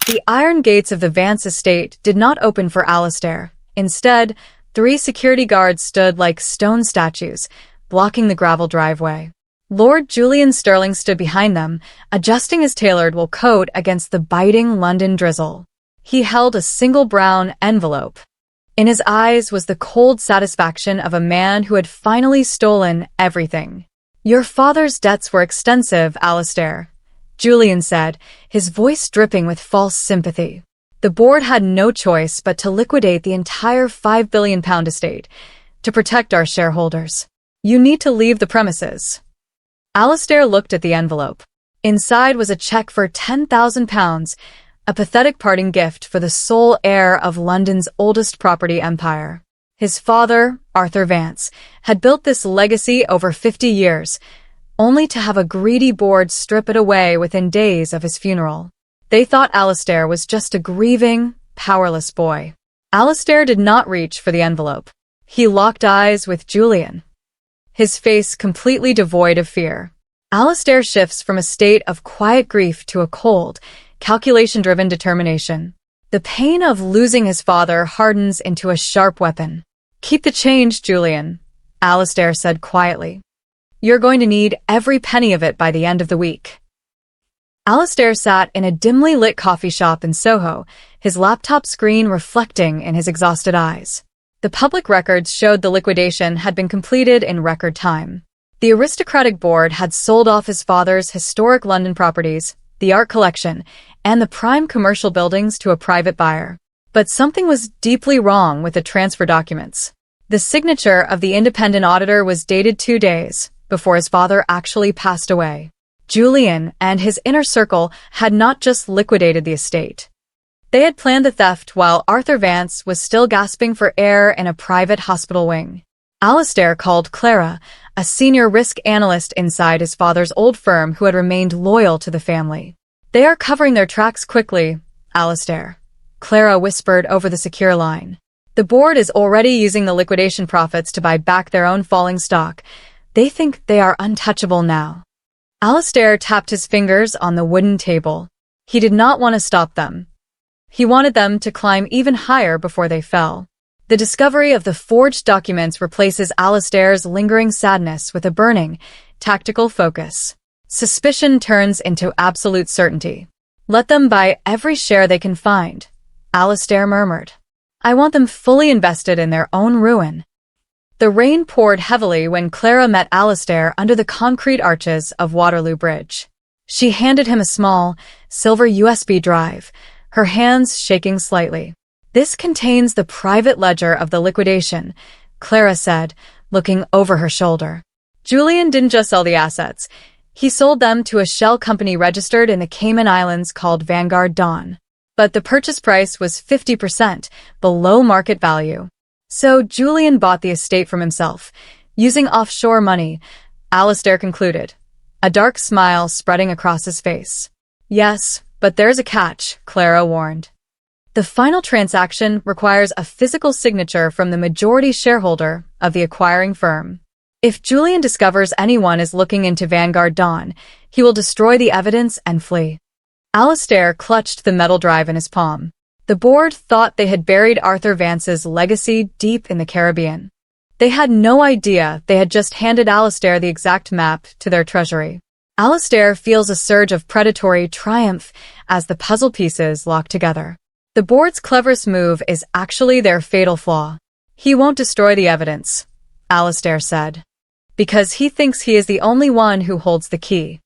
The iron gates of the Vance estate did not open for Alistair. Instead, 3 security guards stood like stone statues, blocking the gravel driveway. Lord Julian Sterling stood behind them, adjusting his tailored wool coat against the biting London drizzle. He held a single brown envelope. In his eyes was the cold satisfaction of a man who had finally stolen everything. "Your father's debts were extensive, Alistair," Julian said, his voice dripping with false sympathy. The board had no choice but to liquidate the entire £5 billion estate to protect our shareholders. "You need to leave the premises." Alistair looked at the envelope. Inside was a cheque for £10,000, a pathetic parting gift for the sole heir of London's oldest property empire. His father, Arthur Vance, had built this legacy over 50 years, only to have a greedy board strip it away within days of his funeral. They thought Alistair was just a grieving, powerless boy. Alistair did not reach for the envelope. He locked eyes with Julian, his face completely devoid of fear. Alistair shifts from a state of quiet grief to a cold, calculation-driven determination. The pain of losing his father hardens into a sharp weapon. "Keep the change, Julian," Alistair said quietly. "You're going to need every penny of it by the end of the week." Alistair sat in a dimly lit coffee shop in Soho, his laptop screen reflecting in his exhausted eyes. The public records showed the liquidation had been completed in record time. The aristocratic board had sold off his father's historic London properties, the art collection, and the prime commercial buildings to a private buyer. But something was deeply wrong with the transfer documents. The signature of the independent auditor was dated 2 days before his father actually passed away. Julian and his inner circle had not just liquidated the estate. They had planned the theft while Arthur Vance was still gasping for air in a private hospital wing. Alistair called Clara, a senior risk analyst inside his father's old firm who had remained loyal to the family. "They are covering their tracks quickly, Alistair," Clara whispered over the secure line. "The board is already using the liquidation profits to buy back their own falling stock. They think they are untouchable now." Alistair tapped his fingers on the wooden table. He did not want to stop them. He wanted them to climb even higher before they fell. The discovery of the forged documents replaces Alistair's lingering sadness with a burning, tactical focus. Suspicion turns into absolute certainty. "Let them buy every share they can find," Alistair murmured. "I want them fully invested in their own ruin." The rain poured heavily when Clara met Alistair under the concrete arches of Waterloo Bridge. She handed him a small, silver USB drive, her hands shaking slightly. "This contains the private ledger of the liquidation," Clara said, looking over her shoulder. Julian didn't just sell the assets. He sold them to a shell company registered in the Cayman Islands called Vanguard Dawn. But the purchase price was 50% below market value. So Julian bought the estate from himself, using offshore money, Alistair concluded, a dark smile spreading across his face. "Yes, but there's a catch," Clara warned. "The final transaction requires a physical signature from the majority shareholder of the acquiring firm. If Julian discovers anyone is looking into Vanguard Dawn, he will destroy the evidence and flee." Alistair clutched the metal drive in his palm. The board thought they had buried Arthur Vance's legacy deep in the Caribbean. They had no idea they had just handed Alistair the exact map to their treasury. Alistair feels a surge of predatory triumph as the puzzle pieces lock together. The board's cleverest move is actually their fatal flaw. "He won't destroy the evidence," Alistair said, "because he thinks he is the only one who holds the key."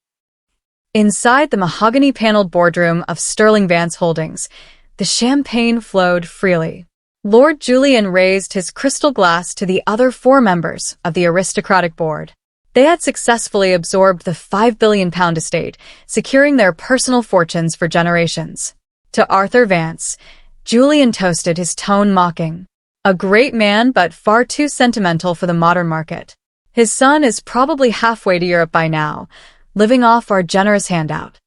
Inside the mahogany-paneled boardroom of Sterling Vance Holdings, the champagne flowed freely. Lord Julian raised his crystal glass to the other 4 members of the aristocratic board. They had successfully absorbed the £5 billion estate, securing their personal fortunes for generations. To Arthur Vance, Julian toasted, his tone mocking. "A great man, but far too sentimental for the modern market. His son is probably halfway to Europe by now, living off our generous handout."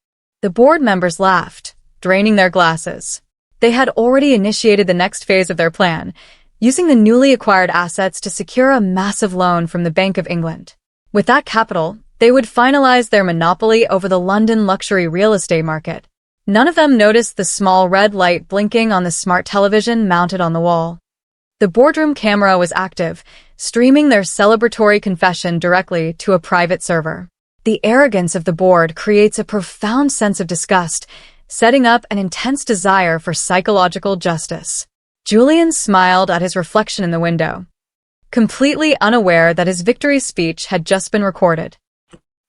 The board members laughed, draining their glasses. They had already initiated the next phase of their plan, using the newly acquired assets to secure a massive loan from the Bank of England. With that capital, they would finalize their monopoly over the London luxury real estate market. None of them noticed the small red light blinking on the smart television mounted on the wall. The boardroom camera was active, streaming their celebratory confession directly to a private server. The arrogance of the board creates a profound sense of disgust, setting up an intense desire for psychological justice. Julian smiled at his reflection in the window, completely unaware that his victory speech had just been recorded.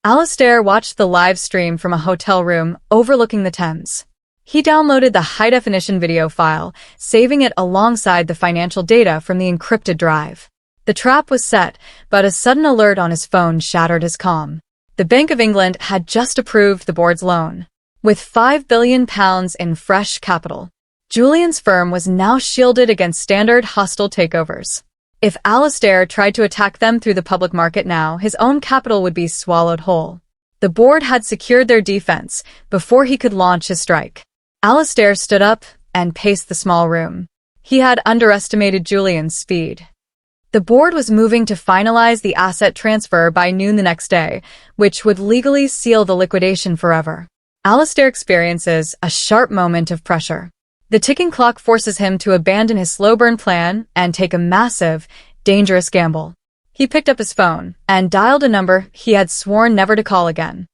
Alistair watched the live stream from a hotel room overlooking the Thames. He downloaded the high-definition video file, saving it alongside the financial data from the encrypted drive. The trap was set, but a sudden alert on his phone shattered his calm. The Bank of England had just approved the board's loan. With £5 billion in fresh capital, Julian's firm was now shielded against standard hostile takeovers. If Alistair tried to attack them through the public market now, his own capital would be swallowed whole. The board had secured their defense before he could launch his strike. Alistair stood up and paced the small room. He had underestimated Julian's speed. The board was moving to finalize the asset transfer by noon the next day, which would legally seal the liquidation forever. Alistair experiences a sharp moment of pressure. The ticking clock forces him to abandon his slow-burn plan and take a massive, dangerous gamble. He picked up his phone and dialed a number he had sworn never to call again.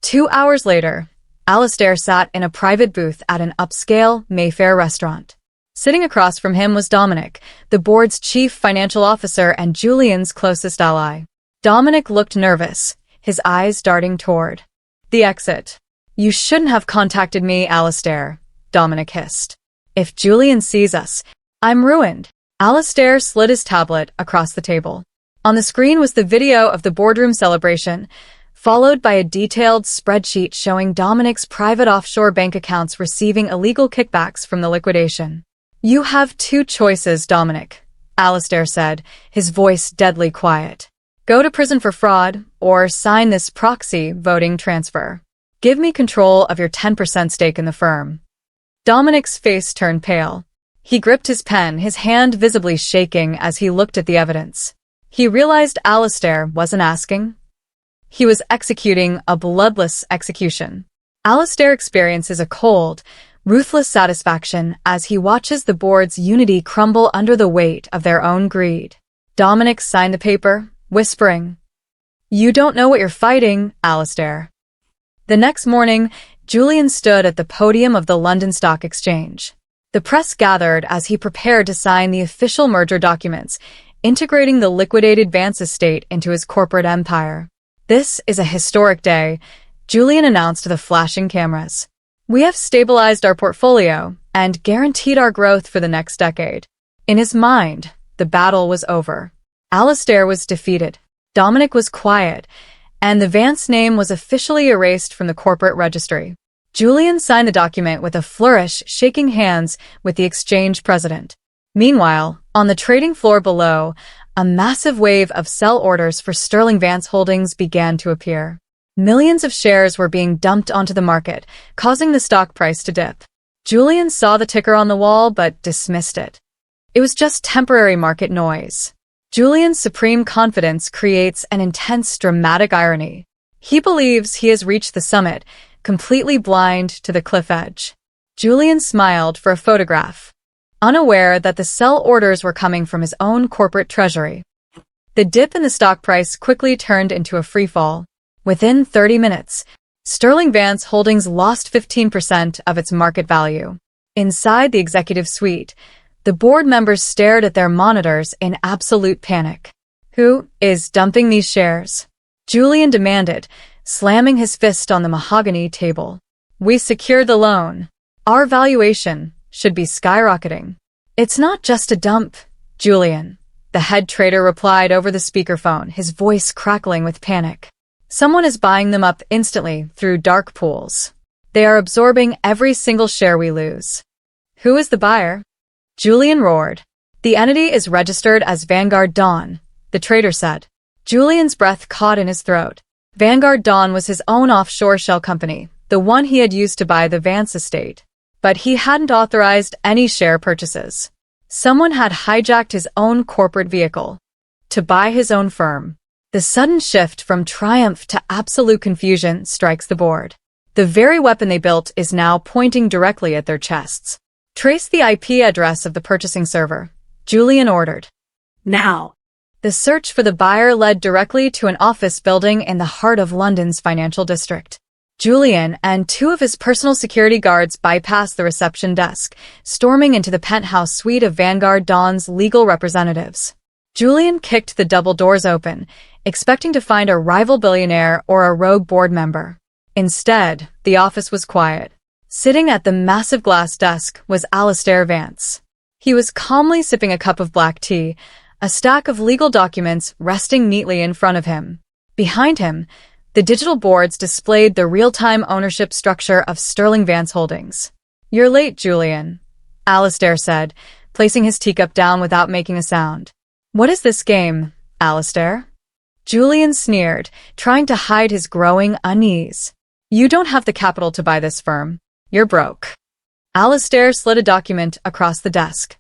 2 hours later, Alistair sat in a private booth at an upscale Mayfair restaurant. Sitting across from him was Dominic, the board's chief financial officer and Julian's closest ally. Dominic looked nervous, his eyes darting toward the exit. "You shouldn't have contacted me, Alistair," Dominic hissed. "If Julian sees us, I'm ruined." Alistair slid his tablet across the table. On the screen was the video of the boardroom celebration, followed by a detailed spreadsheet showing Dominic's private offshore bank accounts receiving illegal kickbacks from the liquidation. "You have two choices, Dominic," Alistair said, his voice deadly quiet. "Go to prison for fraud, or sign this proxy voting transfer. Give me control of your 10% stake in the firm." Dominic's face turned pale. He gripped his pen, his hand visibly shaking as he looked at the evidence. He realized Alistair wasn't asking. He was executing a bloodless execution. Alistair experiences a cold, ruthless satisfaction as he watches the board's unity crumble under the weight of their own greed. Dominic signed the paper, whispering, "You don't know what you're fighting, Alistair." The next morning, Julian stood at the podium of the London Stock Exchange. The press gathered as he prepared to sign the official merger documents, integrating the liquidated Vance estate into his corporate empire. "This is a historic day," Julian announced to the flashing cameras. "We have stabilized our portfolio and guaranteed our growth for the next decade." In his mind, the battle was over. Alistair was defeated. Dominic was quiet, and the Vance name was officially erased from the corporate registry. Julian signed the document with a flourish, shaking hands with the exchange president. Meanwhile, on the trading floor below, a massive wave of sell orders for Sterling Vance Holdings began to appear. Millions of shares were being dumped onto the market, causing the stock price to dip. Julian saw the ticker on the wall but dismissed it. It was just temporary market noise. Julian's supreme confidence creates an intense dramatic irony. He believes he has reached the summit, completely blind to the cliff edge. Julian smiled for a photograph, unaware that the sell orders were coming from his own corporate treasury. The dip in the stock price quickly turned into a freefall. Within 30 minutes, Sterling Vance Holdings lost 15% of its market value. Inside the executive suite, the board members stared at their monitors in absolute panic. "Who is dumping these shares?" Julian demanded, slamming his fist on the mahogany table. "We secured the loan. Our valuation should be skyrocketing." "It's not just a dump, Julian," the head trader replied over the speakerphone, his voice crackling with panic. "Someone is buying them up instantly through dark pools. They are absorbing every single share we lose." "Who is the buyer?" Julian roared. "The entity is registered as Vanguard Dawn," the trader said. Julian's breath caught in his throat. Vanguard Dawn was his own offshore shell company, the one he had used to buy the Vance estate. But he hadn't authorized any share purchases. Someone had hijacked his own corporate vehicle to buy his own firm. The sudden shift from triumph to absolute confusion strikes the board. The very weapon they built is now pointing directly at their chests. Trace the IP address of the purchasing server, Julian ordered. Now. The search for the buyer led directly to an office building in the heart of London's financial district. Julian and two of his personal security guards bypassed the reception desk, storming into the penthouse suite of Vanguard Dawn's legal representatives. Julian kicked the double doors open, expecting to find a rival billionaire or a rogue board member. Instead, the office was quiet. Sitting at the massive glass desk was Vance. He was calmly sipping a cup of black tea, a stack of legal documents resting neatly in front of him. Behind him, the digital boards displayed the real-time ownership structure of Sterling Vance Holdings. "You're late, Julian," Alistair said, placing his teacup down without making a sound. "What is this game, Alistair?" Julian sneered, trying to hide his growing unease. "You don't have the capital to buy this firm. You're broke." Alistair slid a document across the desk.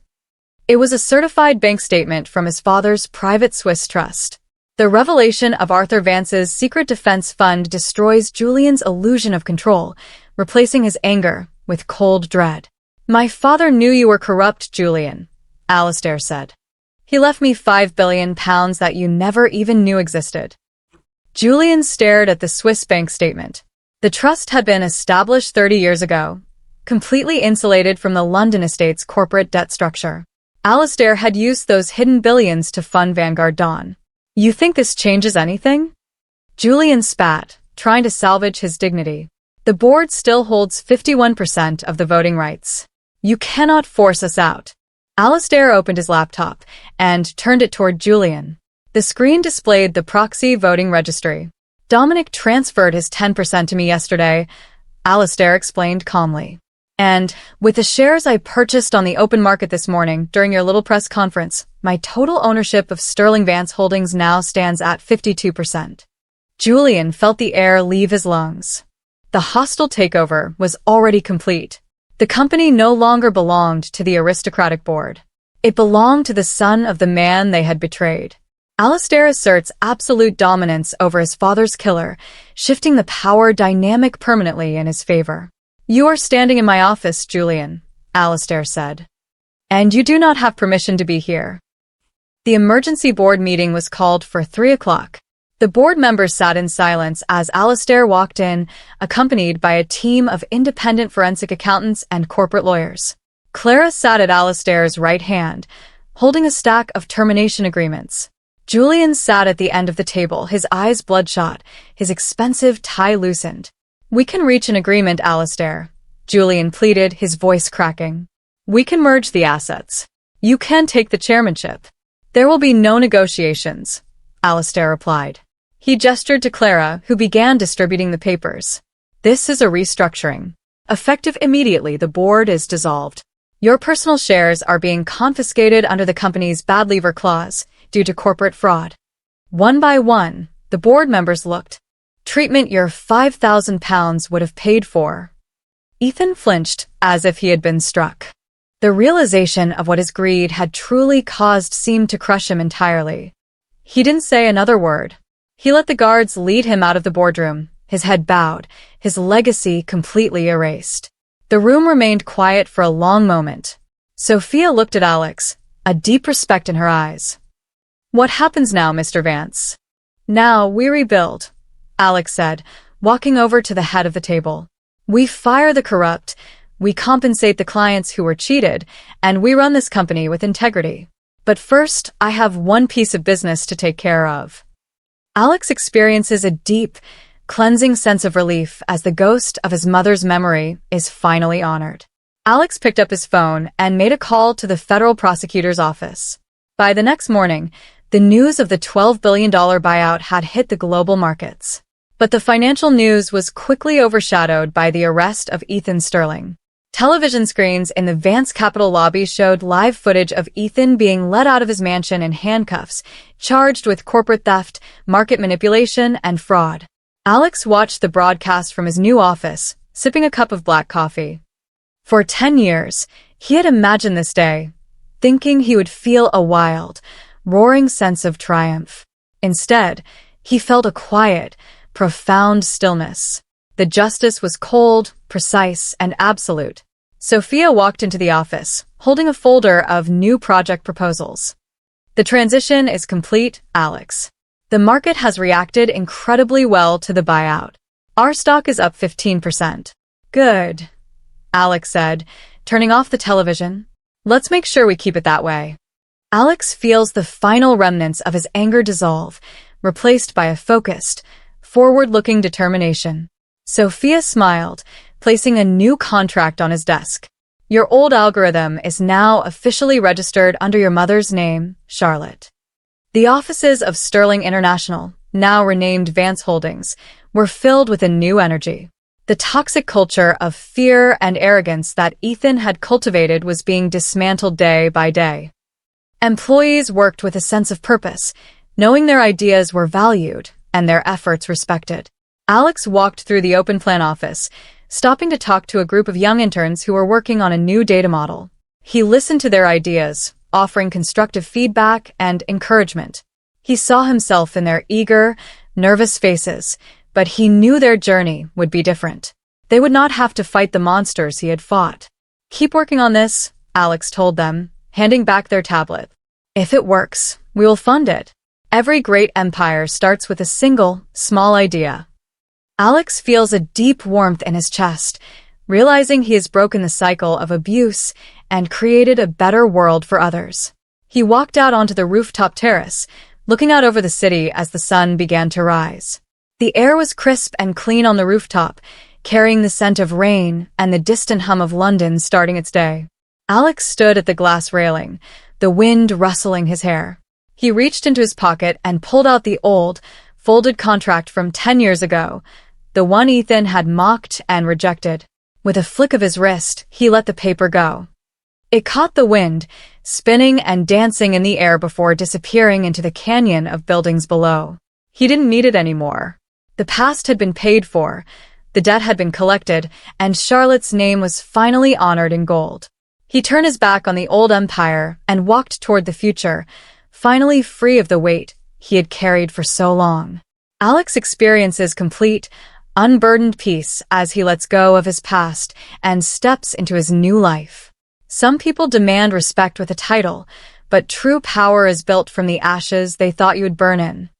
It was a certified bank statement from his father's private Swiss trust. The revelation of Arthur Vance's secret defense fund destroys Julian's illusion of control, replacing his anger with cold dread. "My father knew you were corrupt, Julian," Alistair said. "He left me £5 billion that you never even knew existed." Julian stared at the Swiss bank statement. The trust had been established 30 years ago, completely insulated from the London estate's corporate debt structure. Alistair had used those hidden billions to fund Vanguard Dawn. "You think this changes anything?" Julian spat, trying to salvage his dignity. "The board still holds 51% of the voting rights. You cannot force us out." Alistair opened his laptop and turned it toward Julian. The screen displayed the proxy voting registry. "Dominic transferred his 10% to me yesterday," Alistair explained calmly. "And, with the shares I purchased on the open market this morning during your little press conference, my total ownership of Sterling Vance Holdings now stands at 52%. Julian felt the air leave his lungs. The hostile takeover was already complete. The company no longer belonged to the aristocratic board. It belonged to the son of the man they had betrayed. Alistair asserts absolute dominance over his father's killer, shifting the power dynamic permanently in his favor. "You are standing in my office, Julian," Alistair said. "And you do not have permission to be here." The emergency board meeting was called for 3 o'clock. The board members sat in silence as Alistair walked in, accompanied by a team of independent forensic accountants and corporate lawyers. Clara sat at Alistair's right hand, holding a stack of termination agreements. Julian sat at the end of the table, his eyes bloodshot, his expensive tie loosened. "We can reach an agreement, Alistair," Julian pleaded, his voice cracking. "We can merge the assets. You can take the chairmanship." "There will be no negotiations," Alistair replied. He gestured to Clara, who began distributing the papers. "This is a restructuring. Effective immediately, the board is dissolved. Your personal shares are being confiscated under the company's bad lever clause due to corporate fraud." One by one, the board members looked. "Treatment your £5,000 would have paid for." Ethan flinched, as if he had been struck. The realization of what his greed had truly caused seemed to crush him entirely. He didn't say another word. He let the guards lead him out of the boardroom, his head bowed, his legacy completely erased. The room remained quiet for a long moment. Sophia looked at Alex, a deep respect in her eyes. "What happens now, Mr. Vance?" "Now we rebuild," Alex said, walking over to the head of the table. "We fire the corrupt, we compensate the clients who were cheated, and we run this company with integrity. But first, I have one piece of business to take care of." Alex experiences a deep, cleansing sense of relief as the ghost of his mother's memory is finally honored. Alex picked up his phone and made a call to the federal prosecutor's office. By the next morning, the news of the $12 billion buyout had hit the global markets. But the financial news was quickly overshadowed by the arrest of Ethan Sterling. Television screens in the Vance Capitol lobby showed live footage of Ethan being led out of his mansion in handcuffs, charged with corporate theft, market manipulation, and fraud. Alex watched the broadcast from his new office, sipping a cup of black coffee. For 10 years, he had imagined this day, thinking he would feel a wild, roaring sense of triumph. Instead, he felt a quiet, profound stillness. The justice was cold, precise, and absolute. Sophia walked into the office, holding a folder of new project proposals. The transition is complete, Alex. The market has reacted incredibly well to the buyout. Our stock is up 15%. Good, Alex said, turning off the television. Let's make sure we keep it that way. Alex feels the final remnants of his anger dissolve, replaced by a focused, forward-looking determination. Sophia smiled, placing a new contract on his desk. Your old algorithm is now officially registered under your mother's name, Charlotte. The offices of Sterling International, now renamed Vance Holdings, were filled with a new energy. The toxic culture of fear and arrogance that Ethan had cultivated was being dismantled day by day. Employees worked with a sense of purpose, knowing their ideas were valued and their efforts respected. Alex walked through the open-plan office, stopping to talk to a group of young interns who were working on a new data model. He listened to their ideas, offering constructive feedback and encouragement. He saw himself in their eager, nervous faces, but he knew their journey would be different. They would not have to fight the monsters he had fought. Keep working on this, Alex told them, handing back their tablet. If it works, we will fund it. Every great empire starts with a single, small idea. Alex feels a deep warmth in his chest, realizing he has broken the cycle of abuse and created a better world for others. He walked out onto the rooftop terrace, looking out over the city as the sun began to rise. The air was crisp and clean on the rooftop, carrying the scent of rain and the distant hum of London starting its day. Alex stood at the glass railing, the wind rustling his hair. He reached into his pocket and pulled out the old, folded contract from 10 years ago, the one Ethan had mocked and rejected. With a flick of his wrist, he let the paper go. It caught the wind, spinning and dancing in the air before disappearing into the canyon of buildings below. He didn't need it anymore. The past had been paid for, the debt had been collected, and Charlotte's name was finally honored in gold. He turned his back on the old empire and walked toward the future, finally free of the weight he had carried for so long. Alex experiences complete, unburdened peace as he lets go of his past and steps into his new life. Some people demand respect with a title, but true power is built from the ashes they thought you would burn in.